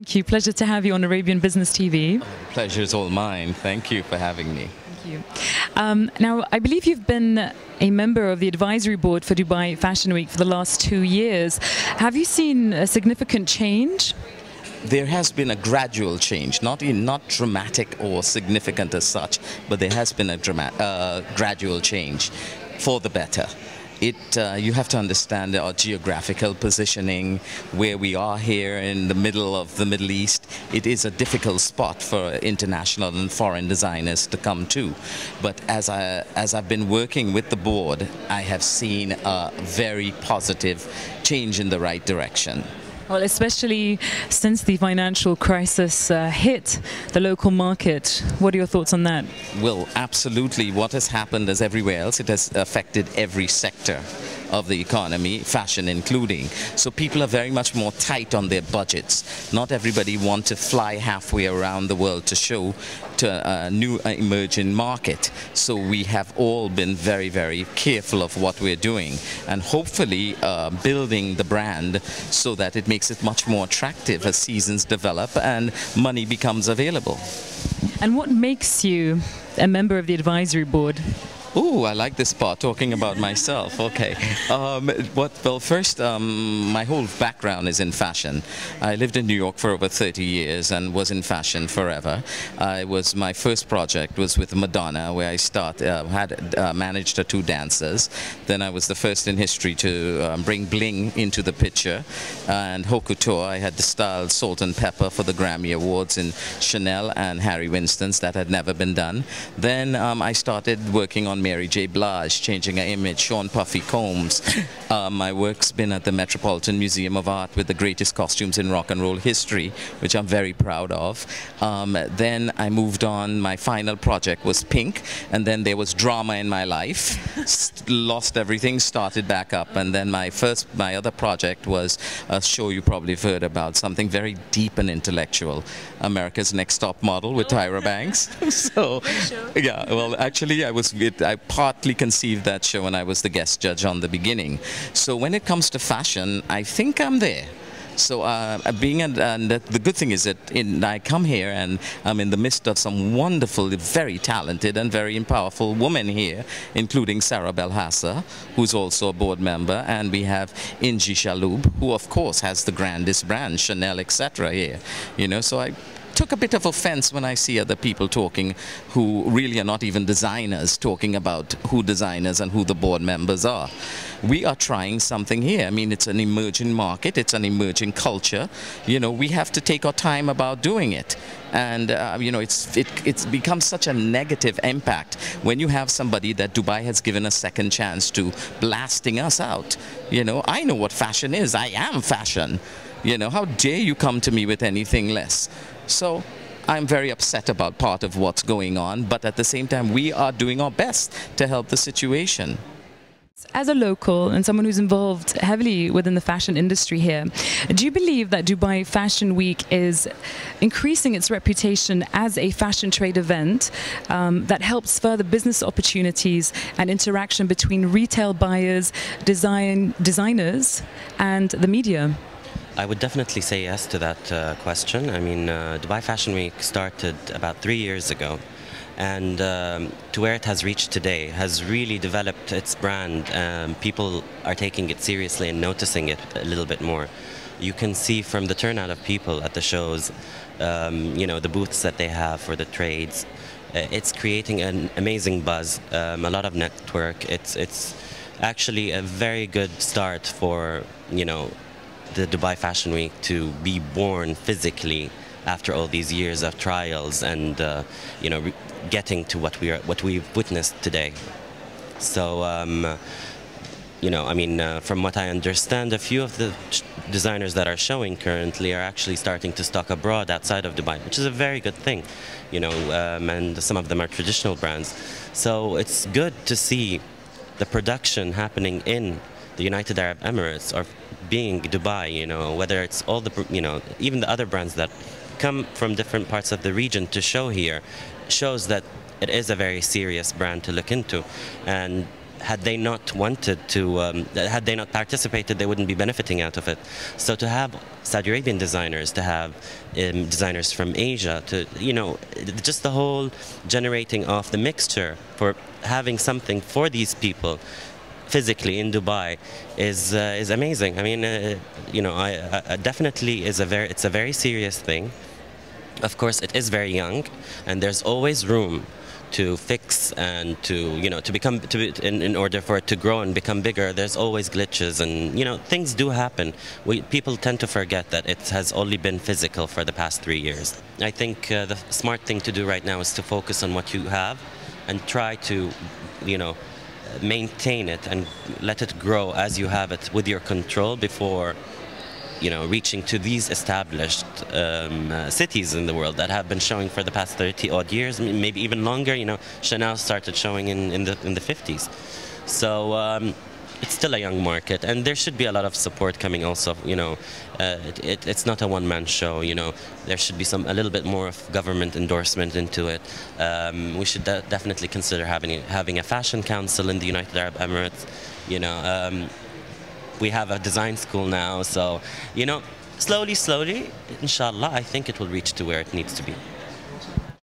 Thank you. Pleasure to have you on Arabian Business TV. The pleasure is all mine. Thank you for having me. Thank you. Now, I believe you've been a member of the advisory board for Dubai Fashion Week for the last 2 years. Have you seen a significant change? There has been a gradual change, not dramatic or significant as such, but there has been a gradual change for the better. You have to understand our geographical positioning, where we are here in the middle of the Middle East. It is a difficult spot for international and foreign designers to come to. But as I've been working with the board, I have seen a very positive change in the right direction. Well, especially since the financial crisis hit the local market. What are your thoughts on that? Well, absolutely. What has happened is everywhere else, it has affected every sector of the economy, fashion including. So people are very much more tight on their budgets. Not everybody wants to fly halfway around the world to show to a new emerging market. So we have all been very, very careful of what we're doing and hopefully building the brand so that it makes it much more attractive as seasons develop and money becomes available. And what makes you a member of the advisory board? Oh, I like this part, talking about myself. Okay. Well, first, my whole background is in fashion. I lived in New York for over 30 years and was in fashion forever. My first project was with Madonna, where I managed her 2 dancers. Then I was the first in history to bring bling into the picture. And haute couture, I had styled Salt and Pepper for the Grammy Awards in Chanel and Harry Winston's. That had never been done. Then I started working on Mary J. Blige, changing her image, Sean Puffy Combs. My work's been at the Metropolitan Museum of Art with the greatest costumes in rock and roll history, which I'm very proud of. Then I moved on. My final project was Pink, and then there was drama in my life. Lost everything, started back up, and then my other project was a show you probably have heard about, something very deep and intellectual, America's Next Top Model with Tyra Banks. So, yeah, well, actually, I partly conceived that show and I was the guest judge on the beginning. So when it comes to fashion, I think I'm there. So the good thing is that I come here and I'm in the midst of some wonderful, very talented and very powerful women here, including Sarah Belhassa, who's also a board member, and we have Inji Shaloub, who of course has the grandest brand, Chanel, etc. here. You know, so I took a bit of offense when I see other people talking who really are not even designers, talking about who designers and who the board members are. We are trying something here. I mean, it's an emerging market, it's an emerging culture. You know, we have to take our time about doing it. And, you know, it's become such a negative impact when you have somebody that Dubai has given a second chance to blasting us out. You know, I know what fashion is. I am fashion. You know, how dare you come to me with anything less? So I'm very upset about part of what's going on, but at the same time, we are doing our best to help the situation. As a local and someone who's involved heavily within the fashion industry here, do you believe that Dubai Fashion Week is increasing its reputation as a fashion trade event that helps further business opportunities and interaction between retail buyers, designers, and the media? I would definitely say yes to that question. I mean, Dubai Fashion Week started about 3 years ago, and to where it has reached today has really developed its brand. People are taking it seriously and noticing it a little bit more. You can see from the turnout of people at the shows, you know, the booths that they have for the trades. It's creating an amazing buzz, a lot of network. It's actually a very good start for, you know, the Dubai Fashion Week to be born physically after all these years of trials and you know, getting to what we've witnessed today. So you know, I mean, from what I understand, a few of the designers that are showing currently are actually starting to stock abroad outside of Dubai, which is a very good thing, you know, and some of them are traditional brands. So it's good to see the production happening in the United Arab Emirates or being Dubai, you know, whether it's all the, you know, even the other brands that come from different parts of the region to show here, shows that it is a very serious brand to look into. And had they not wanted to, had they not participated, they wouldn't be benefiting out of it. So to have Saudi Arabian designers, to have designers from Asia, to, you know, just the whole generating of the mixture for having something for these people physically in Dubai is amazing. I mean, you know, I definitely it's a very serious thing. Of course, it is very young, and there's always room to fix and to, you know, in order for it to grow and become bigger. There's always glitches, and, you know, things do happen. People tend to forget that it has only been physical for the past 3 years. I think the smart thing to do right now is to focus on what you have and try to, you know, maintain it and let it grow as you have it with your control before, you know, reaching to these established cities in the world that have been showing for the past 30 odd years, maybe even longer. You know, Chanel started showing in the 50s. So it's still a young market, and there should be a lot of support coming also. You know, it's not a one-man show. You know, there should be a little bit more of government endorsement into it. We should definitely consider having a fashion council in the United Arab Emirates. You know, we have a design school now, so, you know, slowly, inshallah, I think it will reach to where it needs to be.